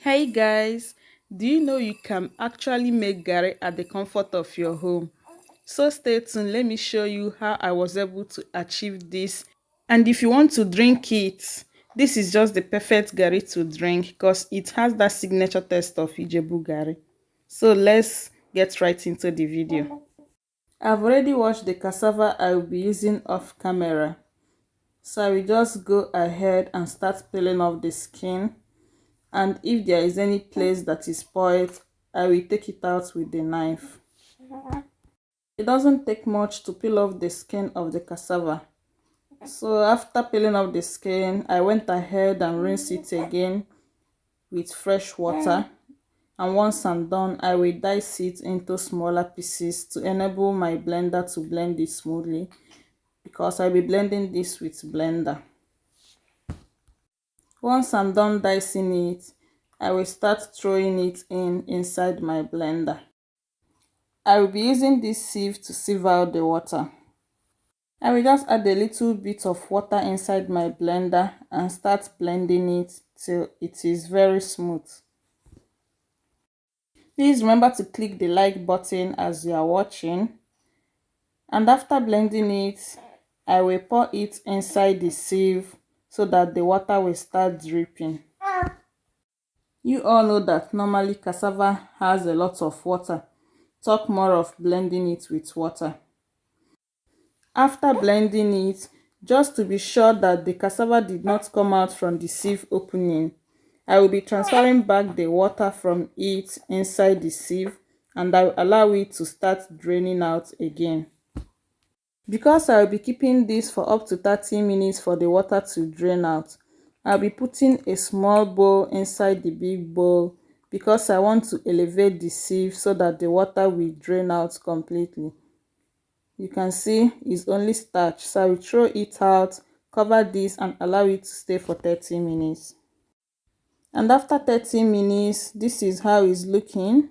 Hey guys, do you know you can actually make Garri at the comfort of your home? So stay tuned, let me show you how I was able to achieve this. And if you want to drink it, this is just the perfect Garri to drink because it has that signature taste of Ijebu Garri. So let's get right into the video. I've already washed the cassava I will be using off camera. So I will just go ahead and start peeling off the skin, and if there is any place that is spoiled, I will take it out with the knife. It doesn't take much to peel off the skin of the cassava. So after peeling off the skin, I went ahead and rinsed it again with fresh water. And once I'm done, I will dice it into smaller pieces to enable my blender to blend it smoothly, because I'll be blending this with blender. Once I'm done dicing it, I will start throwing it inside my blender. I will be using this sieve to sieve out the water. I will just add a little bit of water inside my blender and start blending it till it is very smooth. Please remember to click the like button as you are watching. And after blending it, I will pour it inside the sieve so that the water will start dripping. You all know that normally cassava has a lot of water. Talk more of blending it with water. After blending it, just to be sure that the cassava did not come out from the sieve opening, I will be transferring back the water from it inside the sieve, and I will allow it to start draining out again. Because I will be keeping this for up to 30 minutes for the water to drain out, I'll be putting a small bowl inside the big bowl because I want to elevate the sieve so that the water will drain out completely. You can see it's only starch, so I will throw it out, cover this and allow it to stay for 30 minutes. And after 30 minutes, this is how it's looking.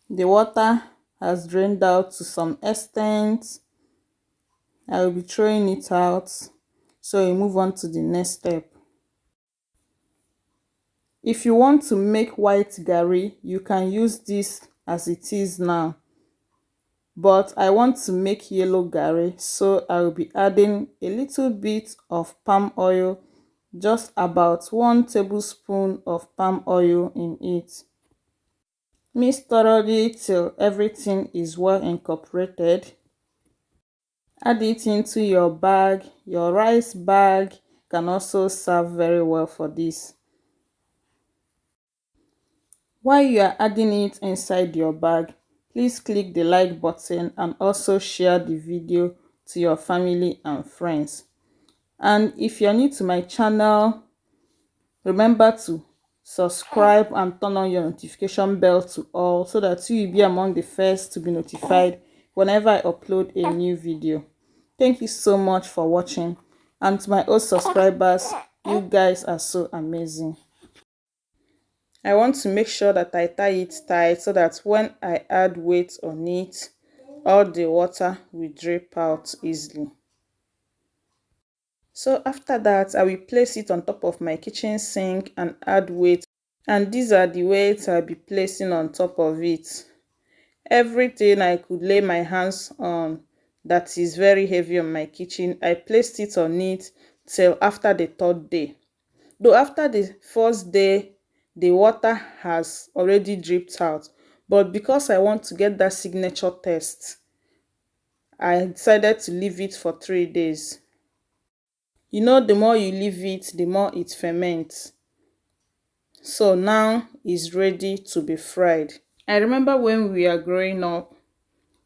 The water has drained out to some extent. I will be throwing it out, so we move on to the next step. If you want to make white Garri, you can use this as it is now, but I want to make yellow Garri, so I will be adding a little bit of palm oil, just about 1 tablespoon of palm oil in it. Mix thoroughly till everything is well incorporated. Add it into your bag. Your rice bag can also serve very well for this. While you are adding it inside your bag, please click the like button and also share the video to your family and friends. And if you're new to my channel, remember to subscribe and turn on your notification bell to all so that you will be among the first to be notified whenever I upload a new video. Thank you so much for watching, and to my old subscribers, you guys are so amazing. I want to make sure that I tie it tight so that when I add weight on it, all the water will drip out easily. So after that, I will place it on top of my kitchen sink and add weight. And these are the weights I'll be placing on top of it. Everything I could lay my hands on that is very heavy on my kitchen, I placed it on it till after the 3rd day. Though after the 1st day, the water has already dripped out, but because I want to get that signature taste, I decided to leave it for 3 days. You know, the more you leave it, the more it ferments. So now it's ready to be fried. I remember when we are growing up,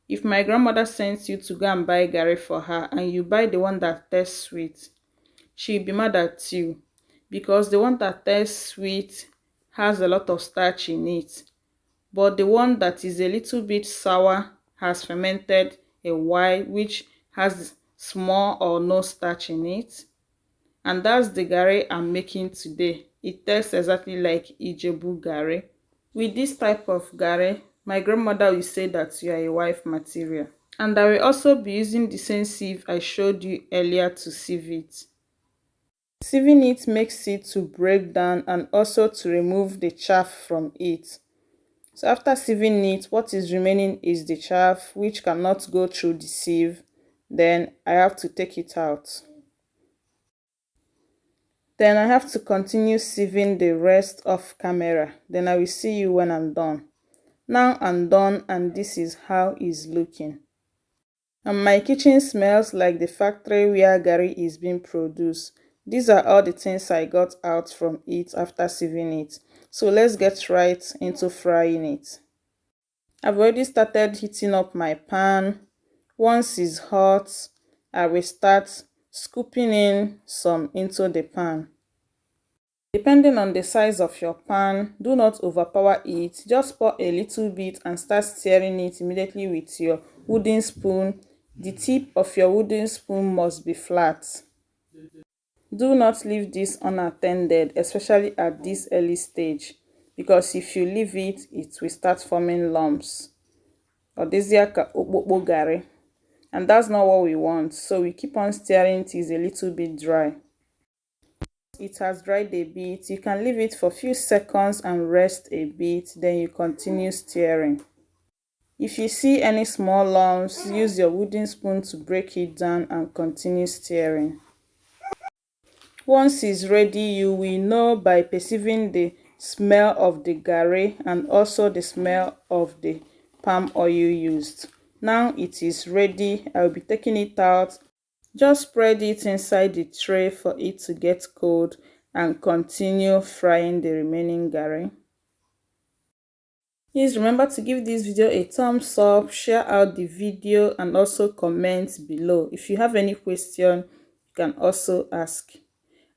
if my grandmother sends you to go and buy Garri for her and you buy the one that tastes sweet, she'll be mad at you because the one that tastes sweet has a lot of starch in it, but the one that is a little bit sour has fermented a while, which has small or no starch in it. And that's the Garri I'm making today. It tastes exactly like Ijebu Garri. With this type of Garri, my grandmother will say that you are a wife material. And I will also be using the same sieve I showed you earlier to sieve it. Sieving it makes it to break down and also to remove the chaff from it. So after sieving it, what is remaining is the chaff, which cannot go through the sieve. Then I have to take it out. Then I have to continue sieving the rest off camera. Then I will see you when I'm done. Now I'm done and this is how it's looking. And my kitchen smells like the factory where Garri is being produced. These are all the things I got out from it after sieving it. So let's get right into frying it. I've already started heating up my pan. Once it's hot, I will start scooping in some into the pan. Depending on the size of your pan, do not overpower it. Just pour a little bit and start stirring it immediately with your wooden spoon. The tip of your wooden spoon must be flat. Do not leave this unattended, especially at this early stage, because if you leave it, it will start forming lumps. Or Garri. And that's not what we want, so we keep on stirring till it's a little bit dry. It has dried a bit, you can leave it for a few seconds and rest a bit, then you continue stirring. If you see any small lumps, use your wooden spoon to break it down and continue stirring. Once it's ready, you will know by perceiving the smell of the garri and also the smell of the palm oil used. Now it is ready. I'll be taking it out. Just spread it inside the tray for it to get cold and continue frying the remaining garri. Please remember to give this video a thumbs up, share out the video and also comment below. If you have any question, you can also ask.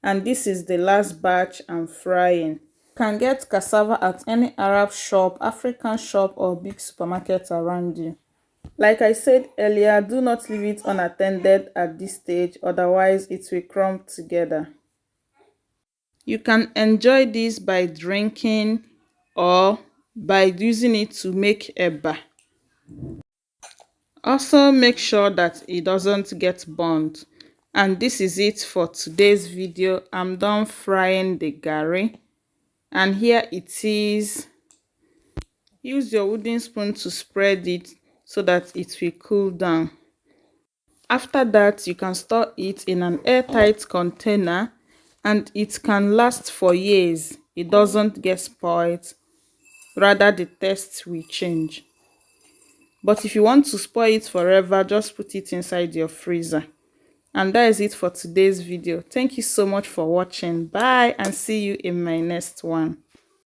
And this is the last batch I'm frying. Can get cassava at any Arab shop, African shop or big supermarket around you. Like I said earlier, do not leave it unattended at this stage, otherwise it will crumb together. You can enjoy this by drinking or by using it to make eba. Also make sure that it doesn't get burnt. And this is it for today's video. I'm done frying the garri. And here it is. Use your wooden spoon to spread it so that it will cool down. After that, you can store it in an airtight container and it can last for years. It doesn't get spoiled. Rather, the taste will change. But if you want to spoil it forever, just put it inside your freezer. And that is it for today's video. Thank you so much for watching. Bye and see you in my next one.